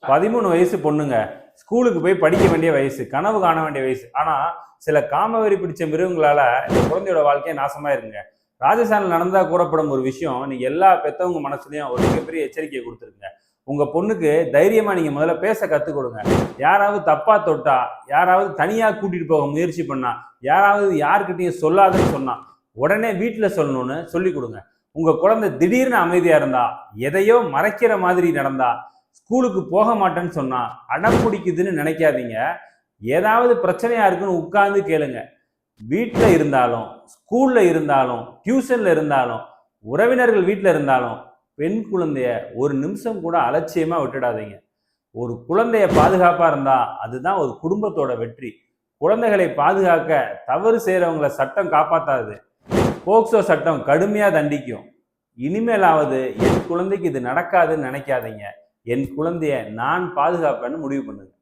13 வயசு பொண்ணுங்க, ஸ்கூலுக்கு போய் படிக்க வேண்டிய வயசு, கனவு காண வேண்டிய வயசு. ஆனா சில காமவெறி பிடிச்ச மிருகங்களால இந்த குழந்தையோட வாழ்க்கையை நாசமா இருக்குங்க. ராஜஸ்தானில் நடந்தா கூறப்படும் ஒரு விஷயம் நீங்க எல்லா பெத்தவங்க மனசுலயும் ஒரு மிகப்பெரிய எச்சரிக்கையை கொடுத்துருங்க. உங்க பொண்ணுக்கு தைரியமா நீங்க முதல்ல பேச கத்துக் கொடுங்க. யாராவது தப்பா தொட்டா, யாராவது தனியா கூட்டிட்டு போக முயற்சி பண்ணா, யாராவது யாருக்கிட்டையும் சொல்லாதுன்னு சொன்னா உடனே வீட்டுல சொல்லணும்னு சொல்லி கொடுங்க. உங்க குழந்தை திடீர்னு அமைதியா இருந்தா, எதையோ மறைக்கிற மாதிரி நடந்தா, ஸ்கூலுக்கு போக மாட்டேன்னு சொன்னா, அடம் பிடிக்குதுன்னு நினைக்காதீங்க. ஏதாவது பிரச்சனையா இருக்குன்னு உட்கார்ந்து கேளுங்க. வீட்டில் இருந்தாலும், ஸ்கூல்ல இருந்தாலும், டியூஷன்ல இருந்தாலும், உறவினர்கள் வீட்டில் இருந்தாலும், பெண் குழந்தைய ஒரு நிமிஷம் கூட அலட்சியமா விட்டுடாதீங்க. ஒரு குழந்தைய பாதுகாப்பா இருந்தா அதுதான் ஒரு குடும்பத்தோட வெற்றி. குழந்தைகளை பாதுகாக்க தவறு செய்யறவங்களை சட்டம் காப்பாத்தாது. போக்சோ சட்டம் கடுமையா தண்டிக்கும். இனிமேலாவது என் குழந்தைக்கு இது நடக்காதுன்னு நினைக்காதீங்க. என் குழந்தைய நான் பாதுகாப்பேன்னு முடிவு பண்ணுங்க.